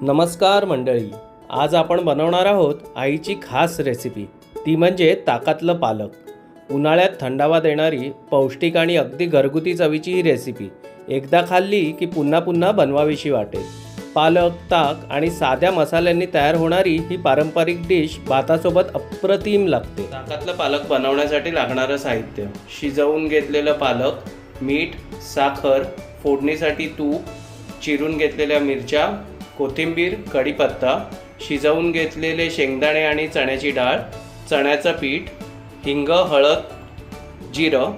नमस्कार मंडळी, आज आपण बनवणार आहोत आईची खास रेसिपी, ती म्हणजे ताकातलं पालक। उन्हाळ्यात थंडावा देणारी पौष्टिक आणि अगदी घरगुती चवीची ही रेसिपी एकदा खाल्ली की पुन्हा पुन्हा बनवावीशी वाटेल। पालक, ताक आणि साध्या मसाल्यांनी तयार होणारी ही पारंपरिक डिश भातासोबत अप्रतिम लागते। ताकातलं पालक बनवण्यासाठी लागणारं साहित्य: शिजवून घेतलेलं पालक, मीठ, साखर, फोडणीसाठी तूप, चिरून घेतलेल्या मिरच्या, कोथिंबीर, कढीपत्ता, शिजवून घेतलेले शेंगदाणे आणि चण्याची डाळ, चण्याचं पीठ, हिंग, हळद, जिरं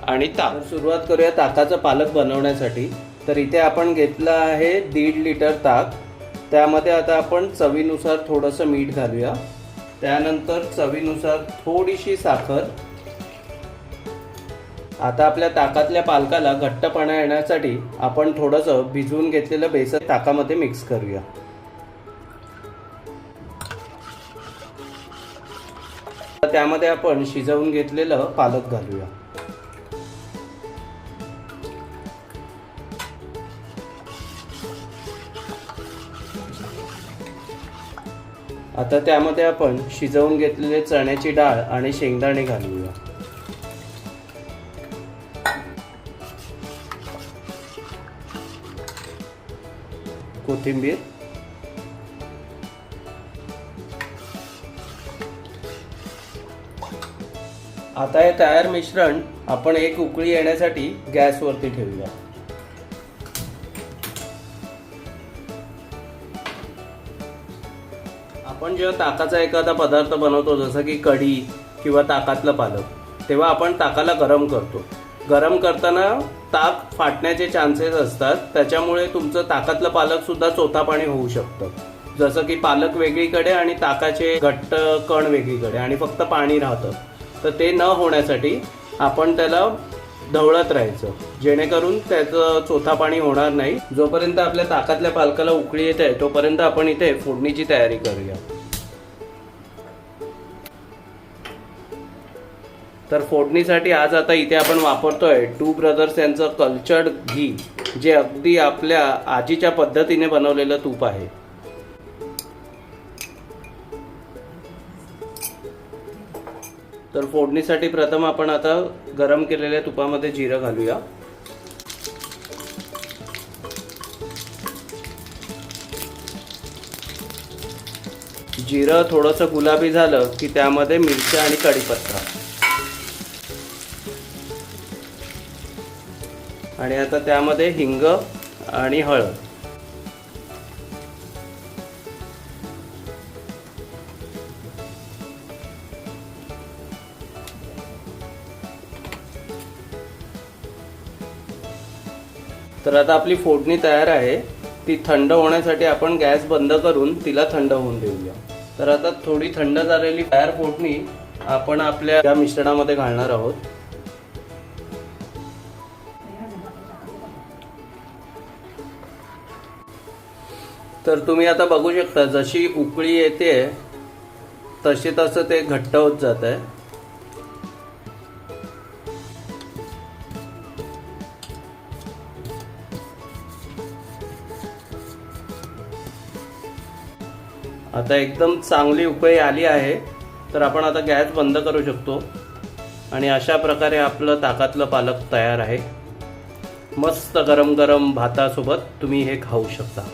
आणि ताक। सुरुवात करूया ताकाचं पालक बनवण्यासाठी। तर इथे आपण घेतलं आहे 1.5 लिटर ताक। त्यामध्ये आता आपण चवीनुसार थोडंसं मीठ घालूया, त्यानंतर चवीनुसार थोडीशी साखर। आता आपल्या ताकातल्या पालकाला घट्टपणा येण्यासाठी आपण थोडंसं भिजवून घेतलेलं बेसन ताकामध्ये मिक्स करूया। त्यामध्ये आपण शिजवून घेतलेलं पालक घालूया। आता त्यामध्ये आपण शिजवून घेतलेले चण्याची डाळ आणि शेंगदाणे घालूया। कोथिंबीर, आता हे तयार मिश्रण आपण एक उकळी येण्यासाठी गॅसवरती ठेवूया। आपण जेव्हा ताकाचा एखादा पदार्थ बनवतो, जसं की कढी किंवा ताकातलं पालक, तेव्हा आपण ताकाला गरम करतो। गरम करताना ताक फाटण्याचे चान्सेस असतात, त्याच्यामुळे तुमचं ताकातलं पालक सुद्धा चोथापाणी होऊ शकतं। जसं की पालक वेगळीकडे आणि ताकाचे घट्ट कण वेगळीकडे आणि फक्त पाणी राहतं, तर ते न होण्यासाठी आपण त्याला ढवळत राहायचं, जेणेकरून त्याचं चोथापाणी होणार नाही। जोपर्यंत आपल्या ताकातल्या पालकाला उकळी येते तोपर्यंत आपण इथे फोडणीची तयारी करूया। तर फोडणीसाठी आज आता इथे आपण वापरतोय टू ब्रदर्स यांचं कल्चर्ड घी, जे अगदी आपल्या आजीच्या पद्धतीने बनवलेलं तूप आहे। तर फोडणीसाठी प्रथम आपण आता गरम केलेल्या तुपामध्ये जिरं घालूया। जिरं थोडंसं गुलाबी झालं की त्यामध्ये मिरच्या आणि कढीपत्ता, आणि आता त्यामध्ये हिंग आणि हळद। तर आता आपली फोडणी तयार आहे। ती थंड होण्यासाठी आपण गॅस बंद करून तिला थंड होऊन देऊया। तर आता थोडी थंड झालेली तयार फोडणी आपण आपल्या या मिश्रणामध्ये घालणार आहोत। तर तुम्ही आता बघू शकता, जशी उकळी येते तसं ते घट्ट होत जात आहे। आता एकदम चांगली उकळी आली आहे, तर आपण आता गॅस बंद करू शकतो आणि अशा प्रकारे आपलं ताकातलं पालक तयार आहे। मस्त गरम गरम भातासोबत तुम्ही हे खाऊ शकता।